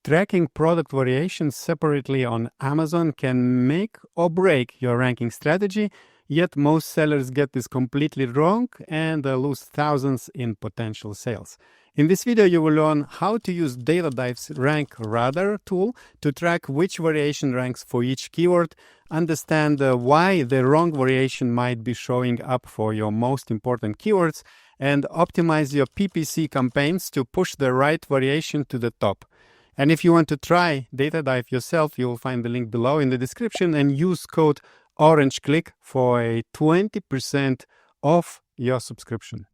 Tracking product variations separately on Amazon can make or break your ranking strategy, yet most sellers get this completely wrong and lose thousands in potential sales. In this video, you will learn how to use DataDive's Rank Radar tool to track which variation ranks for each keyword, understand why the wrong variation might be showing up for your most important keywords, and optimize your PPC campaigns to push the right variation to the top. And if you want to try DataDive yourself, you will find the link below in the description and use code OrangeKlik for a 20% off your subscription.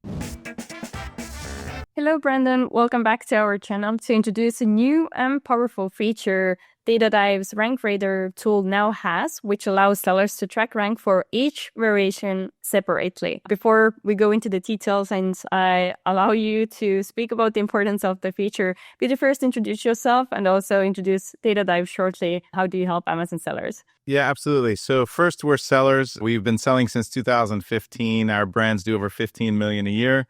Hello, Brandon. Welcome back to our channel to introduce a new and powerful feature DataDive's Rank Radar tool now has, which allows sellers to track rank for each variation separately. Before we go into the details and I allow you to speak about the importance of the feature, could you first introduce yourself and also introduce DataDive shortly? How do you help Amazon sellers? Yeah, absolutely. So first, we're sellers. We've been selling since 2015. Our brands do over 15 million a year.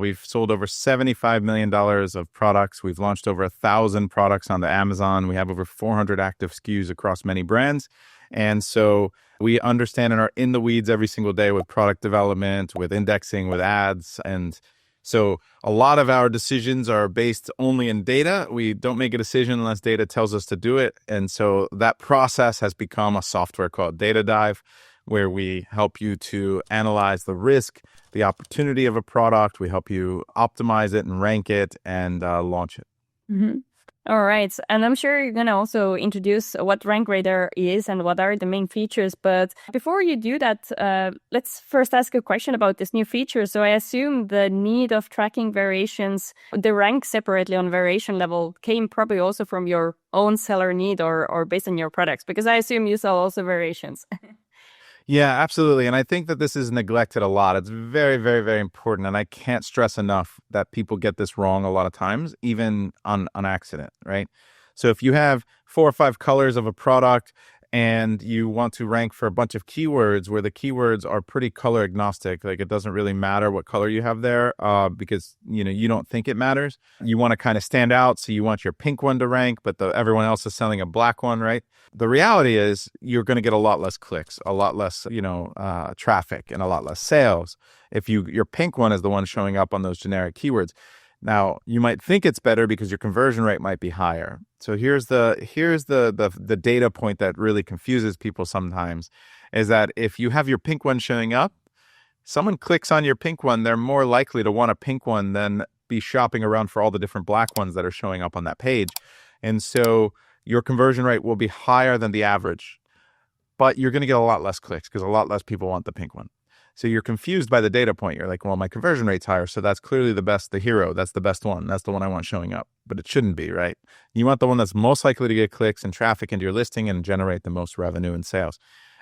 We've sold over $75 million of products. We've launched over 1,000 products onto Amazon. We have over 400 active SKUs across many brands. And so we understand and are in the weeds every single day with product development, with indexing, with ads. And so a lot of our decisions are based only in data. We don't make a decision unless data tells us to do it. And so that process has become a software called DataDive, where we help you to analyze the risk, the opportunity of a product. We help you optimize it and rank it and launch it. Mm-hmm. All right. And I'm sure you're going to also introduce what Rank Radar is and what are the main features. But before you do that, let's first ask a question about this new feature. So I assume the need of tracking variations, the rank separately on variation level came probably also from your own seller need or based on your products, because I assume you sell also variations. Yeah, absolutely. And I think that this is neglected a lot. It's very, very, very important. And I can't stress enough that people get this wrong a lot of times, even on accident, right? So if you have 4 or 5 colors of a product and you want to rank for a bunch of keywords where the keywords are pretty color agnostic, like it doesn't really matter what color you have there because you don't think it matters. You want to kind of stand out, so you want your pink one to rank, but everyone else is selling a black one, right? The reality is you're going to get a lot less clicks, a lot less traffic, and a lot less sales if your pink one is the one showing up on those generic keywords. Now, you might think it's better because your conversion rate might be higher. So here's the data point that really confuses people sometimes, is that if you have your pink one showing up, someone clicks on your pink one, they're more likely to want a pink one than be shopping around for all the different black ones that are showing up on that page. And so your conversion rate will be higher than the average, but you're going to get a lot less clicks because a lot less people want the pink one. So you're confused by the data point. You're like, well, my conversion rate's higher, so that's clearly the hero. That's the best one. That's the one I want showing up. But it shouldn't be, right? You want the one that's most likely to get clicks and traffic into your listing and generate the most revenue and sales.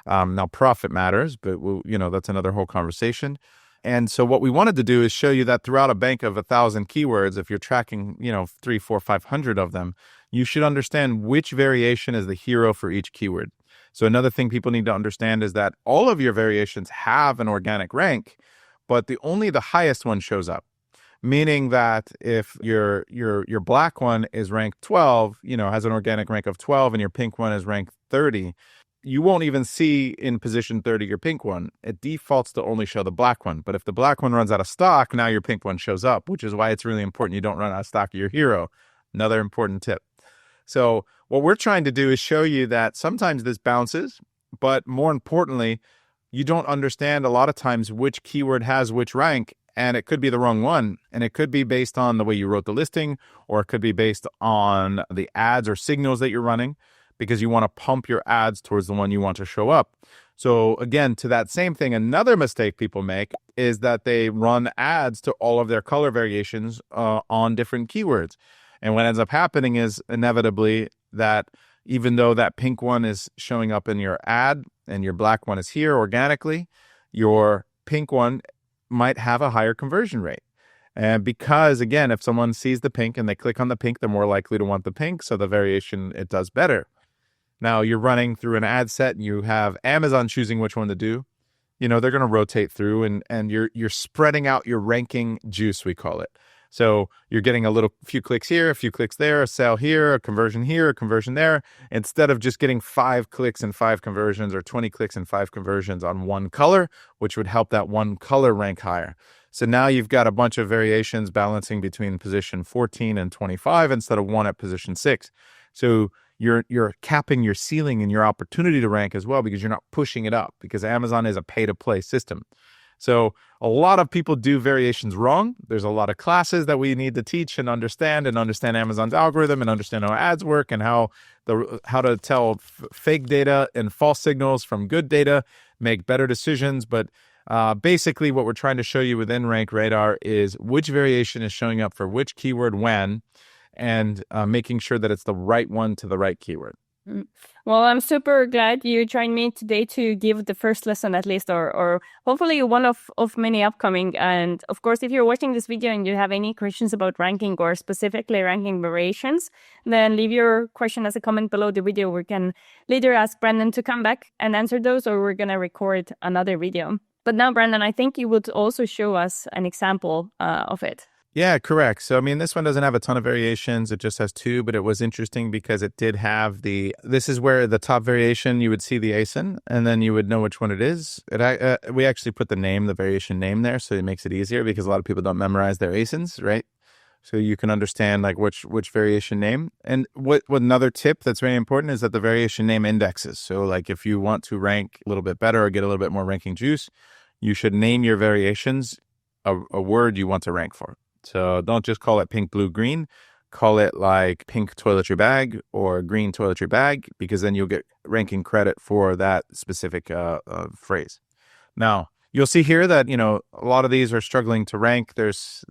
Now, profit matters, but that's another whole conversation. And so what we wanted to do is show you that throughout a bank of 1,000 keywords, if you're tracking, 3, 4, 500 of them, you should understand which variation is the hero for each keyword. So another thing people need to understand is that all of your variations have an organic rank, but only the highest one shows up. Meaning that if your black one is ranked 12, has an organic rank of 12, and your pink one is ranked 30, you won't even see in position 30 your pink one. It defaults to only show the black one. But if the black one runs out of stock, now your pink one shows up, which is why it's really important you don't run out of stock of your hero. Another important tip. So what we're trying to do is show you that sometimes this bounces, but more importantly, you don't understand a lot of times which keyword has which rank, and it could be the wrong one. And it could be based on the way you wrote the listing, or it could be based on the ads or signals that you're running, because you want to pump your ads towards the one you want to show up. So again, to that same thing, another mistake people make is that they run ads to all of their color variations on different keywords. And what ends up happening is inevitably that even though that pink one is showing up in your ad and your black one is here organically, your pink one might have a higher conversion rate. And because, again, if someone sees the pink and they click on the pink, they're more likely to want the pink. So the variation, it does better. Now you're running through an ad set and you have Amazon choosing which one to do. They're going to rotate through and you're spreading out your ranking juice, we call it. So you're getting a few clicks here, a few clicks there, a sale here, a conversion there, instead of just getting 5 clicks and 5 conversions or 20 clicks and 5 conversions on one color, which would help that one color rank higher. So now you've got a bunch of variations balancing between position 14 and 25 instead of 1 at position 6. So you're capping your ceiling and your opportunity to rank as well, because you're not pushing it up, because Amazon is a pay-to-play system. So a lot of people do variations wrong. There's a lot of classes that we need to teach and understand Amazon's algorithm and understand how ads work and how to tell fake data and false signals from good data, make better decisions. But basically what we're trying to show you within Rank Radar is which variation is showing up for which keyword when, and making sure that it's the right one to the right keyword. Well, I'm super glad you joined me today to give the first lesson at least, or hopefully one of many upcoming. And of course, if you're watching this video and you have any questions about ranking or specifically ranking variations, then leave your question as a comment below the video. We can later ask Brandon to come back and answer those, or we're going to record another video. But now, Brandon, I think you would also show us an example of it. Yeah, correct. So, I mean, this one doesn't have a ton of variations. It just has 2, but it was interesting because it did have this is where the top variation, you would see the ASIN, and then you would know which one it is. We actually put the variation name there, so it makes it easier because a lot of people don't memorize their ASINs, right? So you can understand like which variation name. And what another tip that's very important is that the variation name indexes. So like if you want to rank a little bit better or get a little bit more ranking juice, you should name your variations a word you want to rank for. So don't just call it pink, blue, green. Call it like pink toiletry bag or green toiletry bag, because then you'll get ranking credit for that specific phrase. Now, you'll see here that, a lot of these are struggling to rank. This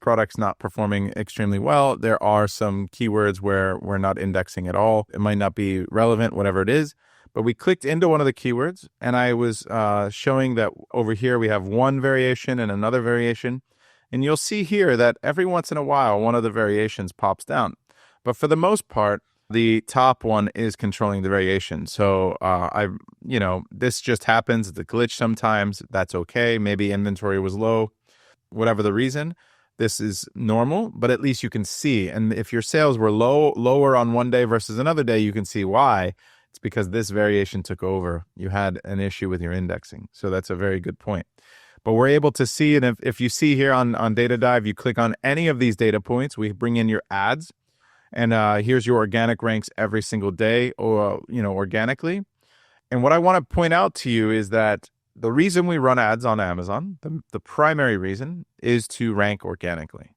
product's not performing extremely well. There are some keywords where we're not indexing at all. It might not be relevant, whatever it is. But we clicked into one of the keywords, and I was showing that over here we have one variation and another variation. And you'll see here that every once in a while, one of the variations pops down. But for the most part, the top one is controlling the variation. So this just happens. It's a glitch sometimes. That's okay. Maybe inventory was low, whatever the reason. This is normal, but at least you can see. And if your sales were lower on one day versus another day, you can see why. It's because this variation took over. You had an issue with your indexing. So that's a very good point. But we're able to see, and if you see here on Data Dive, you click on any of these data points, we bring in your ads, and here's your organic ranks every single day, or organically. And what I want to point out to you is that the reason we run ads on Amazon, the primary reason, is to rank organically.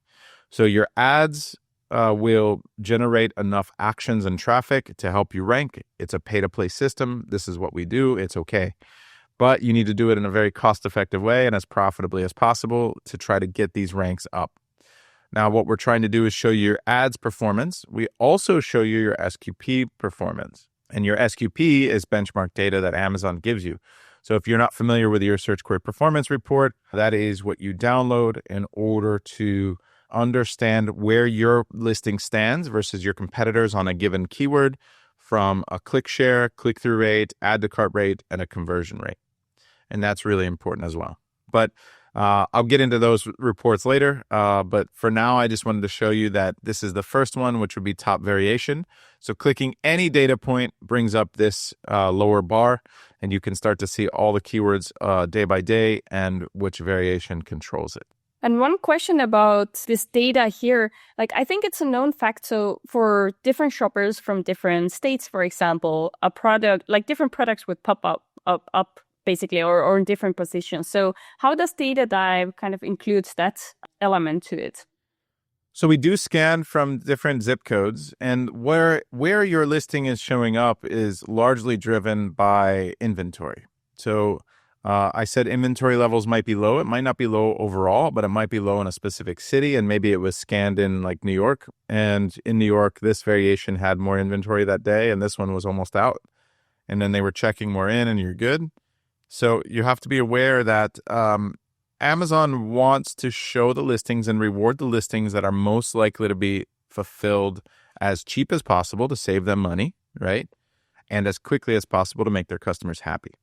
So your ads will generate enough actions and traffic to help you rank. It's a pay-to-play system. This is what we do. It's okay. But you need to do it in a very cost-effective way and as profitably as possible to try to get these ranks up. Now, what we're trying to do is show you your ads performance. We also show you your SQP performance. And your SQP is benchmark data that Amazon gives you. So if you're not familiar with your Search Query Performance Report, that is what you download in order to understand where your listing stands versus your competitors on a given keyword, from a click share, click-through rate, add to cart rate, and a conversion rate. And that's really important as well. But I'll get into those reports later. But for now, I just wanted to show you that this is the first one, which would be top variation. So clicking any data point brings up this lower bar, and you can start to see all the keywords day by day and which variation controls it. And one question about this data here, I think it's a known fact. So for different shoppers from different states, for example, a product, different products would pop up basically, or in different positions. So how does Data Dive kind of includes that element to it? So we do scan from different zip codes, and where your listing is showing up is largely driven by inventory. So I said inventory levels might be low. It might not be low overall, but it might be low in a specific city, and maybe it was scanned in New York. And in New York, this variation had more inventory that day, and this one was almost out. And then they were checking more in, and you're good. So you have to be aware that Amazon wants to show the listings and reward the listings that are most likely to be fulfilled as cheap as possible to save them money, right? And as quickly as possible to make their customers happy.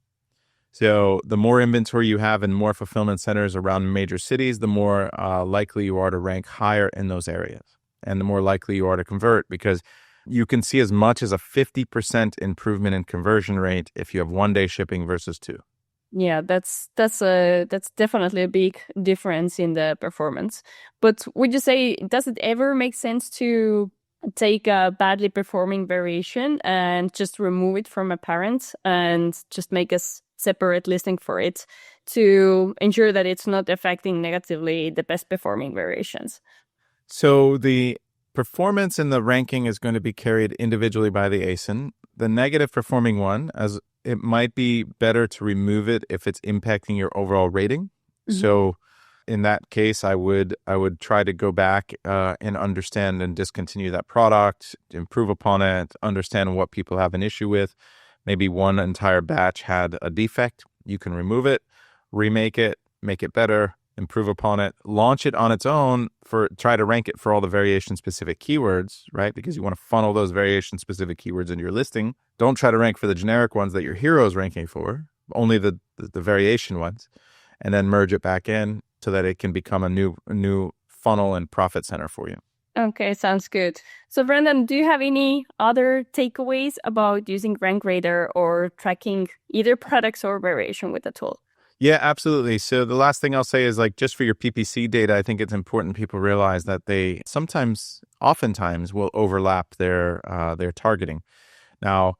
So the more inventory you have and more fulfillment centers around major cities, the more likely you are to rank higher in those areas, and the more likely you are to convert, because you can see as much as a 50% improvement in conversion rate if you have 1-day shipping versus 2. Yeah, that's definitely a big difference in the performance. But would you say, does it ever make sense to take a badly performing variation and just remove it from a parent and just make a separate listing for it to ensure that it's not affecting negatively the best performing variations? So the performance in the ranking is going to be carried individually by the ASIN. The negative performing one, as it might be better to remove it if it's impacting your overall rating. So in that case, I would try to go back and understand and discontinue that product, improve upon it, understand what people have an issue with. Maybe one entire batch had a defect. You can remove it, remake it, make it better, improve upon it, launch it on its own, try to rank it for all the variation-specific keywords, right? Because you want to funnel those variation-specific keywords into your listing. Don't try to rank for the generic ones that your hero is ranking for, only the variation ones, and then merge it back in so that it can become a new funnel and profit center for you. Okay, sounds good. So Brendan, do you have any other takeaways about using RankRadar or tracking either products or variation with the tool? Yeah, absolutely. So the last thing I'll say is, like, just for your PPC data, I think it's important people realize that they oftentimes will overlap their targeting. Now,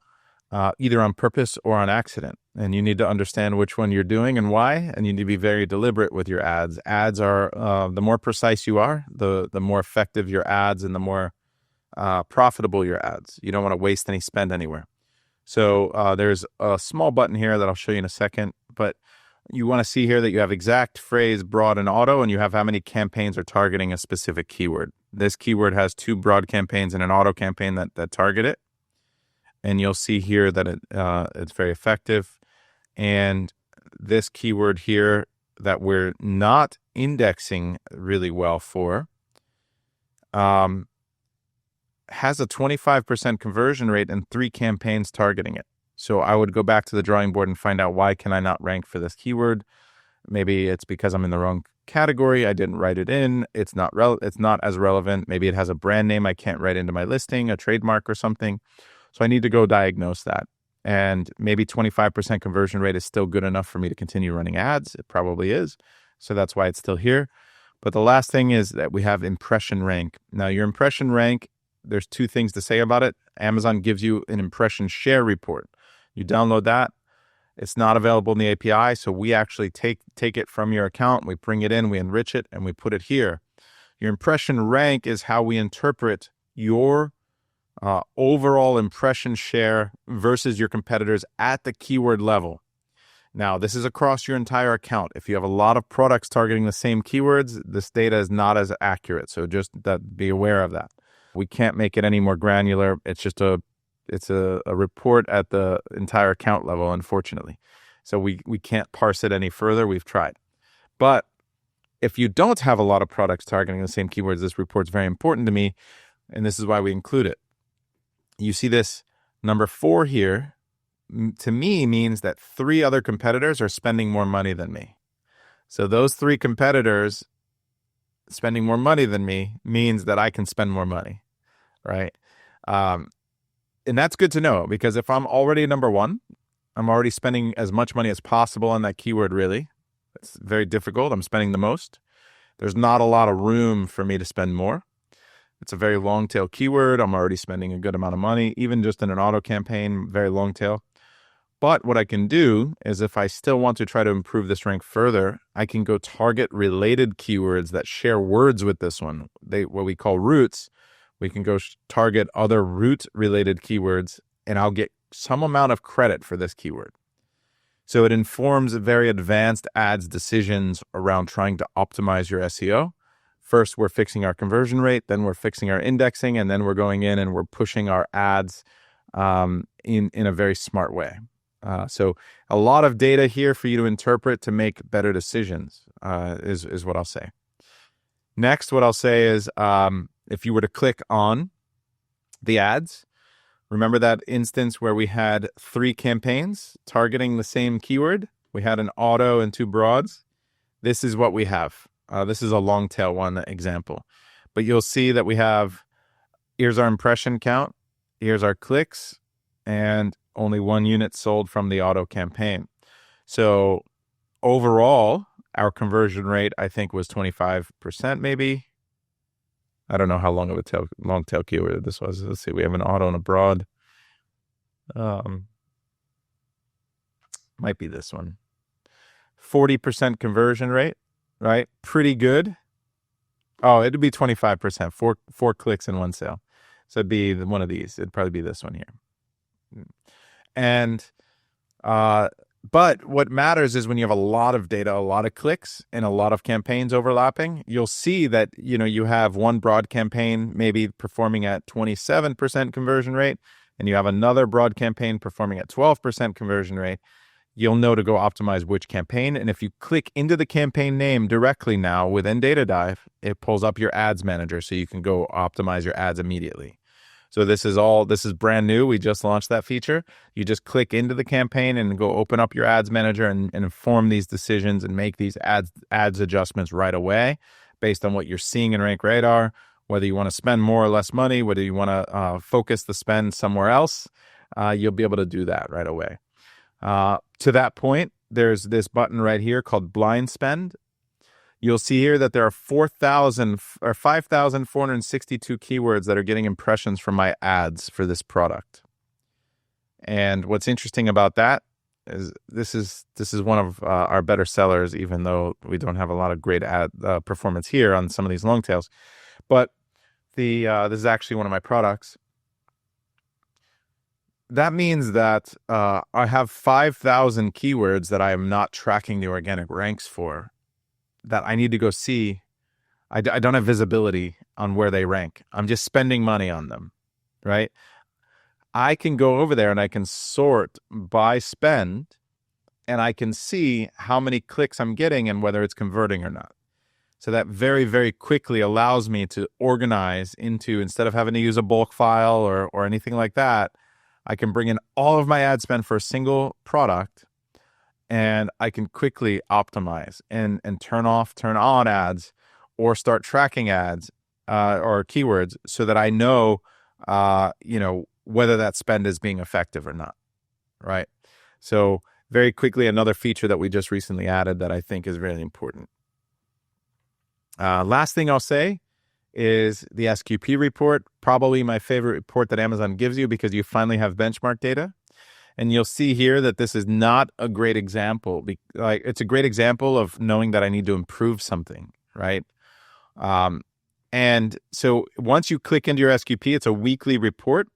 either on purpose or on accident. And you need to understand which one you're doing and why, and you need to be very deliberate with your ads. Ads are, the more precise you are, the more effective your ads and the more profitable your ads. You don't want to waste any spend anywhere. So there's a small button here that I'll show you in a second, but you want to see here that you have exact, phrase, broad, and auto, and you have how many campaigns are targeting a specific keyword. This keyword has 2 broad campaigns and an auto campaign that target it. And you'll see here that it's very effective. And this keyword here that we're not indexing really well for has a 25% conversion rate and 3 campaigns targeting it. So I would go back to the drawing board and find out, why can I not rank for this keyword? Maybe it's because I'm in the wrong category. I didn't write it in. It's not as relevant. Maybe it has a brand name I can't write into my listing, a trademark or something. So I need to go diagnose that. And maybe 25% conversion rate is still good enough for me to continue running ads. It probably is. So that's why it's still here. But the last thing is that we have impression rank. Now, your impression rank, there's 2 things to say about it. Amazon gives you an impression share report. You download that. It's not available in the API, so we actually take it from your account, we bring it in, we enrich it, and we put it here. Your impression rank is how we interpret your overall impression share versus your competitors at the keyword level. Now, this is across your entire account. If you have a lot of products targeting the same keywords, this data is not as accurate, so just be aware of that. We can't make it any more granular. It's just a report at the entire account level, unfortunately. So we can't parse it any further. We've tried. But if you don't have a lot of products targeting the same keywords, this report's very important to me, and this is why we include it. You see this number 4 here, to me, means that 3 other competitors are spending more money than me. So those 3 competitors spending more money than me means that I can spend more money, right? And that's good to know, because if I'm already number 1, I'm already spending as much money as possible on that keyword, really. It's very difficult. I'm spending the most. There's not a lot of room for me to spend more. It's a very long tail keyword. I'm already spending a good amount of money, even just in an auto campaign, very long tail. But what I can do is, if I still want to try to improve this rank further, I can go target related keywords that share words with this one. What we call roots. We can go target other root-related keywords, and I'll get some amount of credit for this keyword. So it informs very advanced ads decisions around trying to optimize your SEO. First, we're fixing our conversion rate, then we're fixing our indexing, and then we're going in and we're pushing our ads in a very smart way. So a lot of data here for you to interpret to make better decisions is what I'll say. Next, what I'll say is, if you were to click on the ads, remember that instance where we had 3 campaigns targeting the same keyword? we had an auto and 2 broads. This is what we have. This is a long tail one example. But you'll see that we have, here's our impression count, here's our clicks, and only 1 unit sold from the auto campaign. So overall, our conversion rate, I think, was 25% maybe. I don't know how long of a long tail keyword this was. Let's see, we have an auto and a broad. Might be this one. 40% conversion rate, right? Pretty good. Oh, it'd be 25%, four clicks and 1 sale. So it'd be one of these. It'd probably be this one here. And, but what matters is when you have a lot of data, a lot of clicks, and a lot of campaigns overlapping, you'll see that, you have one broad campaign maybe performing at 27% conversion rate, and you have another broad campaign performing at 12% conversion rate. You'll know to go optimize which campaign. And if you click into the campaign name directly now within Data Dive, it pulls up your ads manager so you can go optimize your ads immediately. So this is brand new. We just launched that feature. You just click into the campaign and go open up your ads manager and inform these decisions and make these ads adjustments right away based on what you're seeing in Rank Radar, whether you want to spend more or less money, whether you want to focus the spend somewhere else, you'll be able to do that right away. To that point, there's this button right here called blind spend. You'll see here that there are 5,462 keywords that are getting impressions from my ads for this product. And what's interesting about that is this is one of our better sellers, even though we don't have a lot of great ad performance here on some of these long tails. But this is actually one of my products. That means that I have 5,000 keywords that I am not tracking the organic ranks for, that I need to go see. I don't have visibility on where they rank. I'm just spending money on them, right? I can go over there and I can sort by spend, and I can see how many clicks I'm getting and whether it's converting or not. So that very, very quickly allows me to organize into, instead of having to use a bulk file or anything like that, I can bring in all of my ad spend for a single product, and I can quickly optimize and turn on ads, or start tracking ads or keywords so that I know, whether that spend is being effective or not, right? So very quickly, another feature that we just recently added that I think is really important. Last thing I'll say is the SQP report, probably my favorite report that Amazon gives you because you finally have benchmark data. And you'll see here that this is not a great example. It's a great example of knowing that I need to improve something, right? And so once you click into your SQP, it's a weekly report.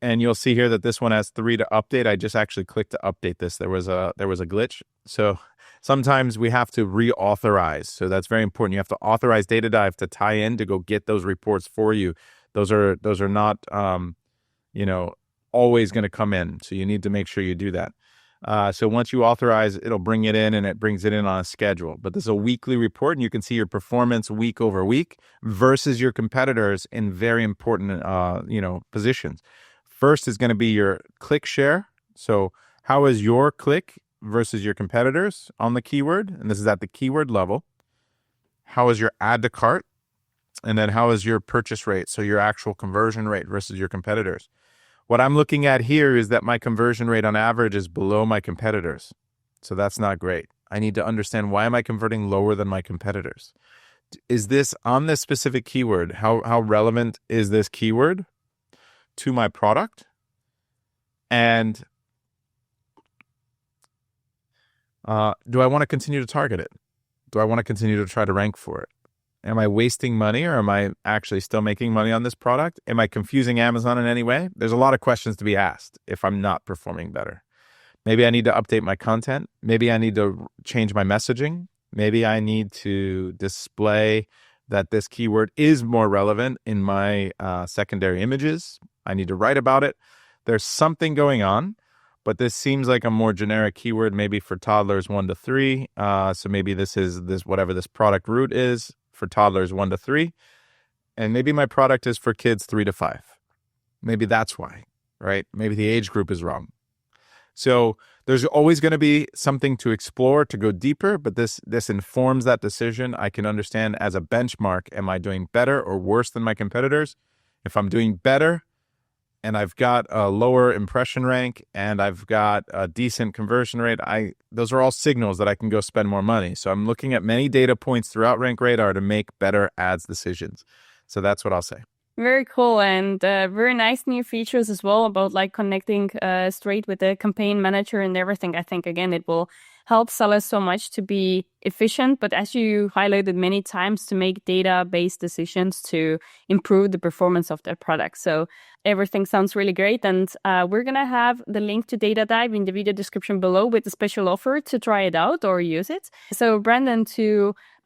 And you'll see here that this one has 3 to update. I just actually clicked to update this. There was a glitch. So sometimes we have to reauthorize. So that's very important. You have to authorize Data Dive to tie in to go get those reports for you. Those are not, always going to come in. So you need to make sure you do that. So once you authorize, it'll bring it in, and it brings it in on a schedule. But this is a weekly report, and you can see your performance week over week versus your competitors in very important, positions. First is going to be your click share. So how is your click versus your competitors on the keyword? And this is at the keyword level. How is your add to cart? And then how is your purchase rate? So your actual conversion rate versus your competitors. What I'm looking at here is that my conversion rate on average is below my competitors. So that's not great. I need to understand, why am I converting lower than my competitors? Is this on this specific keyword? How relevant is this keyword to my product? And do I want to continue to target it? Do I want to continue to try to rank for it? Am I wasting money, or am I actually still making money on this product? Am I confusing Amazon in any way? There's a lot of questions to be asked if I'm not performing better. Maybe I need to update my content. Maybe I need to change my messaging. Maybe I need to display that this keyword is more relevant in my secondary images. I need to write about it. There's something going on, but this seems like a more generic keyword, maybe for toddlers 1 to 3. So maybe this is whatever this product route is for toddlers 1 to 3. And maybe my product is for kids 3 to 5. Maybe that's why, right? Maybe the age group is wrong. So there's always going to be something to explore, to go deeper, but this informs that decision. I can understand as a benchmark, am I doing better or worse than my competitors? If I'm doing better and I've got a lower impression rank and I've got a decent conversion rate, those are all signals that I can go spend more money. So I'm looking at many data points throughout Rank Radar to make better ads decisions. So that's what I'll say. Very cool, and very nice new features as well about like connecting straight with the campaign manager and everything. I think, again, it will help sellers so much to be efficient, but as you highlighted many times, to make data-based decisions to improve the performance of their product. So everything sounds really great, and we're going to have the link to Data Dive in the video description below with a special offer to try it out or use it. So Brandon,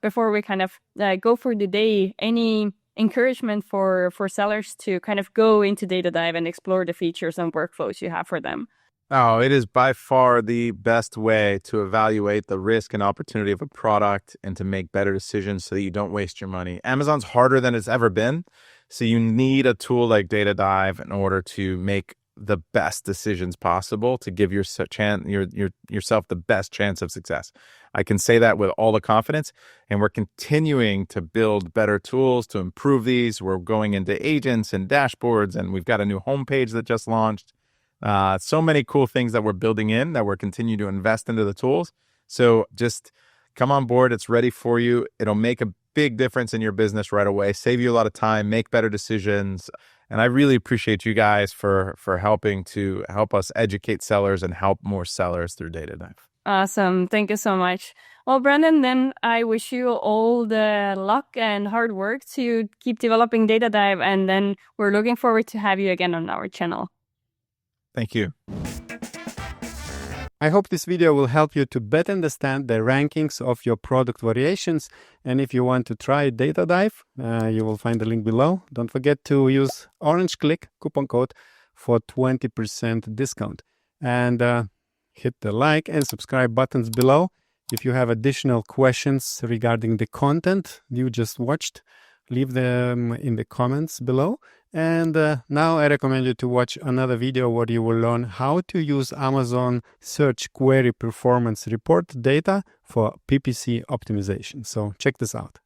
before we kind of go for the day, any encouragement for sellers to kind of go into Data Dive and explore the features and workflows you have for them? Oh, it is by far the best way to evaluate the risk and opportunity of a product and to make better decisions so that you don't waste your money. Amazon's harder than it's ever been. So you need a tool like Data Dive in order to make the best decisions possible, to give yourself the best chance of success. I can say that with all the confidence, and we're continuing to build better tools to improve these. We're going into agents and dashboards, and we've got a new homepage that just launched. So many cool things that we're building in that we're continuing to invest into the tools. So just come on board. It's ready for you. It'll make a big difference in your business right away, save you a lot of time, make better decisions. And I really appreciate you guys for helping us educate sellers and help more sellers through Data Dive. Awesome. Thank you so much. Well, Brandon, then I wish you all the luck and hard work to keep developing Data Dive. And then we're looking forward to have you again on our channel. Thank you. I hope this video will help you to better understand the rankings of your product variations. And if you want to try Data Dive, you will find the link below. Don't forget to use orange Klik coupon code for 20% discount. And hit the like and subscribe buttons below. If you have additional questions regarding the content you just watched, leave them in the comments below. And now I recommend you to watch another video where you will learn how to use Amazon Search Query Performance Report data for PPC optimization. So check this out.